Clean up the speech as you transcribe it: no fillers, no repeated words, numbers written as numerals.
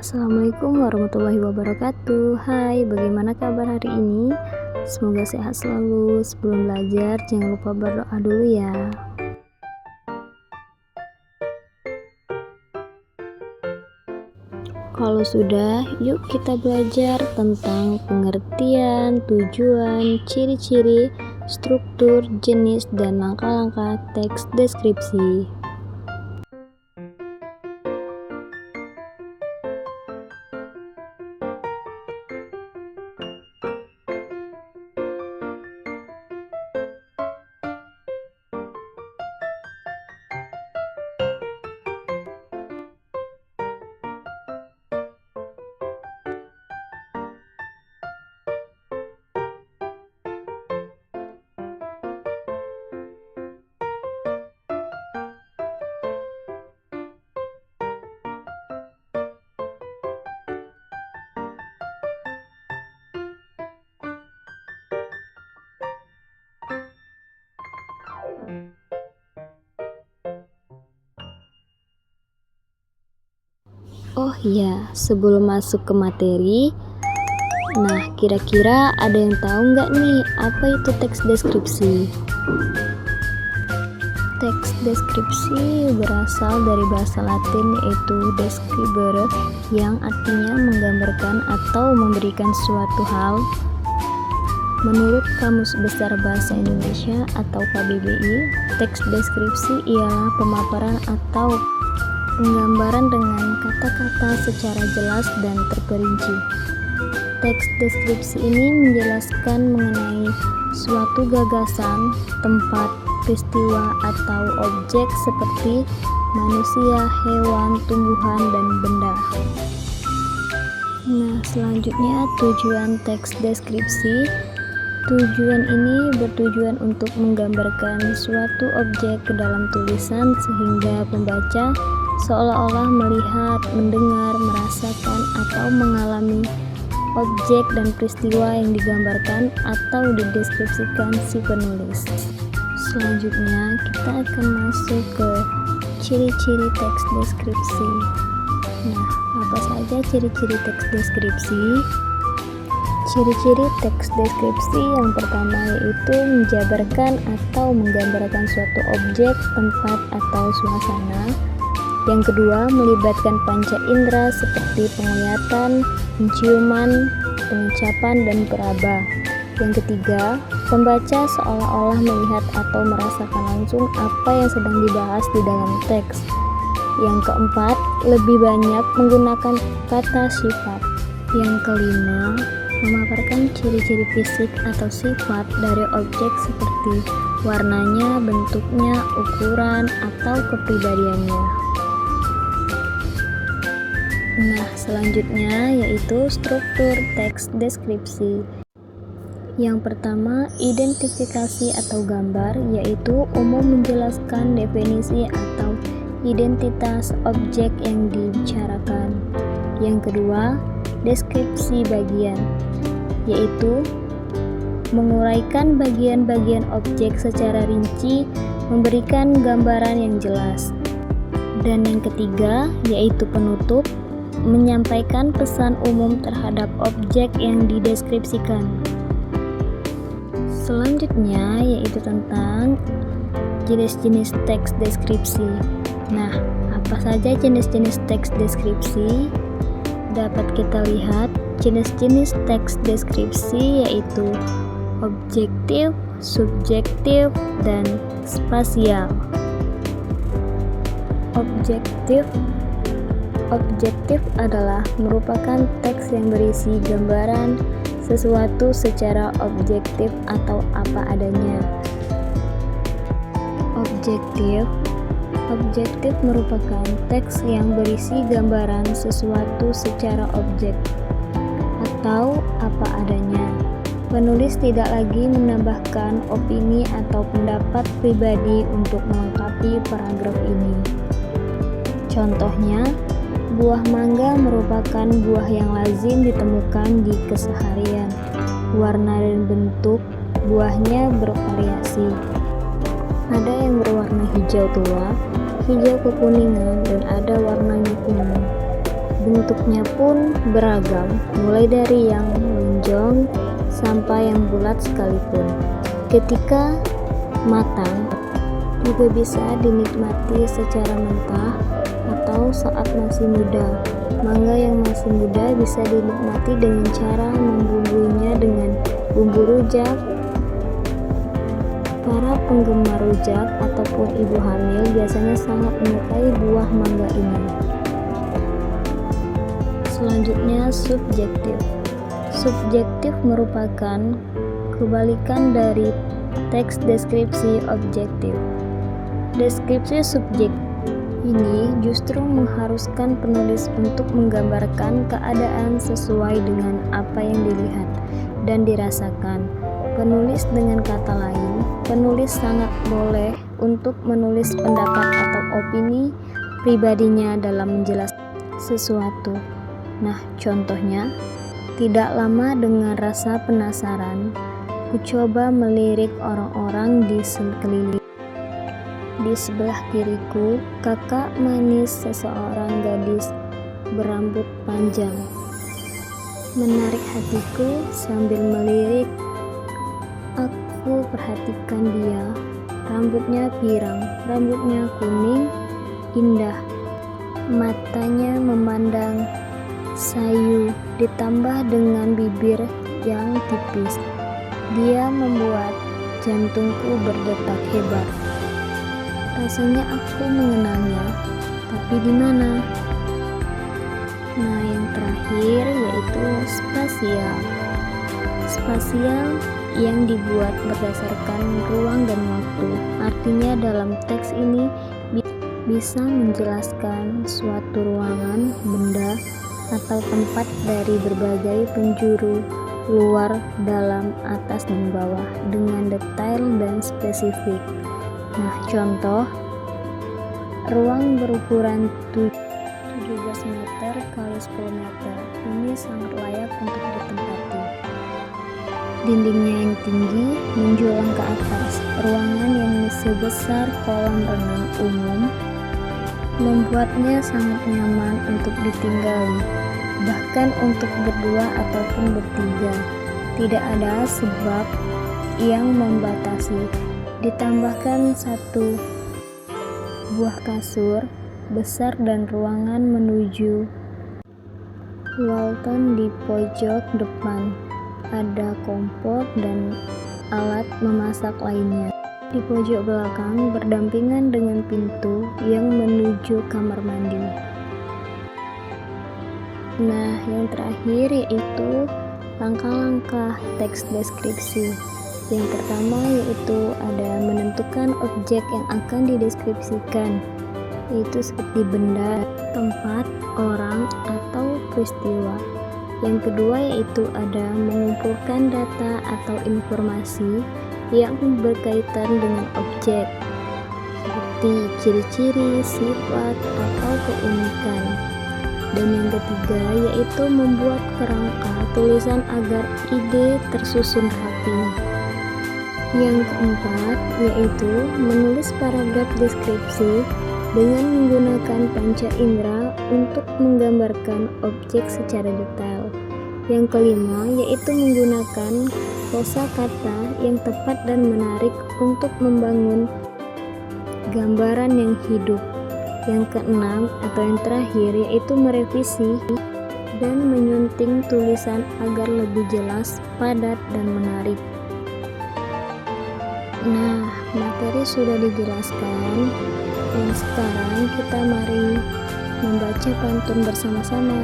Assalamualaikum warahmatullahi wabarakatuh. Hai, bagaimana kabar hari ini? Semoga sehat selalu. Sebelum belajar, jangan lupa berdoa dulu ya. Kalau sudah, yuk kita belajar tentang pengertian, tujuan, ciri-ciri, struktur, jenis, dan langkah-langkah teks deskripsi. Oh iya, sebelum masuk ke materi, nah kira-kira ada yang tahu nggak nih apa itu teks deskripsi? Teks deskripsi berasal dari bahasa Latin yaitu describere, yang artinya menggambarkan atau memberikan suatu hal. Menurut Kamus Besar Bahasa Indonesia atau KBBI, teks deskripsi ialah pemaparan atau penggambaran dengan kata-kata secara jelas dan terperinci. Teks deskripsi ini menjelaskan mengenai suatu gagasan, tempat, peristiwa, atau objek seperti manusia, hewan, tumbuhan, dan benda. Nah, selanjutnya tujuan teks deskripsi. Tujuan ini bertujuan untuk menggambarkan suatu objek ke dalam tulisan sehingga pembaca seolah-olah melihat, mendengar, merasakan, atau mengalami objek dan peristiwa yang digambarkan atau dideskripsikan si penulis. Selanjutnya, kita akan masuk ke ciri-ciri teks deskripsi. Nah, apa saja ciri-ciri teks deskripsi? Ciri-ciri teks deskripsi yang pertama yaitu menjabarkan atau menggambarkan suatu objek, tempat, atau suasana. Yang kedua, melibatkan panca indera seperti penglihatan, penciuman, pengecapan, dan peraba. Yang ketiga, pembaca seolah-olah melihat atau merasakan langsung apa yang sedang dibahas di dalam teks. Yang keempat, lebih banyak menggunakan kata sifat. Yang kelima, memaparkan ciri-ciri fisik atau sifat dari objek seperti warnanya, bentuknya, ukuran, atau kepribadiannya. Nah, selanjutnya yaitu struktur teks deskripsi. Yang pertama, identifikasi atau gambar, yaitu umum menjelaskan definisi atau identitas objek yang dibicarakan. Yang kedua, deskripsi bagian, yaitu menguraikan bagian-bagian objek secara rinci, memberikan gambaran yang jelas. Dan yang ketiga, yaitu penutup, menyampaikan pesan umum terhadap objek yang dideskripsikan. Selanjutnya yaitu tentang jenis-jenis teks deskripsi. Nah, apa saja jenis-jenis teks deskripsi? Dapat kita lihat jenis-jenis teks deskripsi yaitu objektif, subjektif, dan spasial. Objektif adalah merupakan teks yang berisi gambaran sesuatu secara objektif atau apa adanya. Objektif merupakan teks yang berisi gambaran sesuatu secara objek atau apa adanya. Penulis tidak lagi menambahkan opini atau pendapat pribadi untuk melengkapi paragraf ini. Contohnya, buah mangga merupakan buah yang lazim ditemukan di keseharian. Warna dan bentuk buahnya bervariasi. Ada yang berwarna hijau tua, hijau kekuningan, dan ada warnanya kuning. Bentuknya pun beragam, mulai dari yang lonjong sampai yang bulat sekalipun. Ketika matang, juga bisa dinikmati secara mentah atau saat masih muda. Mangga yang masih muda bisa dinikmati dengan cara membumbuinya dengan bumbu rujak. Para penggemar rujak ataupun ibu hamil biasanya sangat menyukai buah mangga ini. Selanjutnya, subjektif. Subjektif merupakan kebalikan dari teks deskripsi objektif. Deskripsi subjektif ini justru mengharuskan penulis untuk menggambarkan keadaan sesuai dengan apa yang dilihat dan dirasakan. Penulis, dengan kata lain, penulis sangat boleh untuk menulis pendapat atau opini pribadinya dalam menjelaskan sesuatu. Nah, contohnya, tidak lama dengan rasa penasaran, ku coba melirik orang-orang di sekeliling. Di sebelah kiriku, kakak manis seseorang gadis berambut panjang menarik hatiku sambil melirik. Aku perhatikan dia, rambutnya pirang, rambutnya kuning, indah, matanya memandang sayu, ditambah dengan bibir yang tipis. Dia membuat jantungku berdetak hebat. Rasanya aku mengenalnya, tapi di mana? Nah, yang terakhir yaitu spasial. Spasial yang dibuat berdasarkan ruang dan waktu. Artinya dalam teks ini bisa menjelaskan suatu ruangan, benda, atau tempat dari berbagai penjuru, luar, dalam, atas, dan bawah dengan detail dan spesifik. Nah, contoh, ruang berukuran 17 meter kali 10 meter. Ini sangat layak untuk ditempati. Dindingnya yang tinggi menjulang ke atas. Ruangan yang sebesar kolam renang umum membuatnya sangat nyaman untuk ditinggali, bahkan untuk berdua ataupun bertiga. Tidak ada sebab yang membatasi. Ditambahkan satu buah kasur besar dan ruangan menuju Walton di pojok depan. Ada kompor dan alat memasak lainnya. Di pojok belakang berdampingan dengan pintu yang menuju kamar mandi. Nah, yang terakhir yaitu langkah-langkah teks deskripsi. Yang pertama yaitu ada menentukan objek yang akan dideskripsikan, yaitu seperti benda, tempat, orang, atau peristiwa. Yang kedua yaitu ada mengumpulkan data atau informasi yang berkaitan dengan objek, seperti ciri-ciri, sifat, atau keunikan. Dan yang ketiga yaitu membuat kerangka tulisan agar ide tersusun rapi. Yang keempat yaitu menulis paragraf deskripsi dengan menggunakan panca indera untuk menggambarkan objek secara detail. Yang kelima yaitu menggunakan kosakata yang tepat dan menarik untuk membangun gambaran yang hidup. Yang keenam atau yang terakhir yaitu merevisi dan menyunting tulisan agar lebih jelas, padat, dan menarik. Nah, materi sudah dijelaskan, dan sekarang kita mari membaca pantun bersama-sama.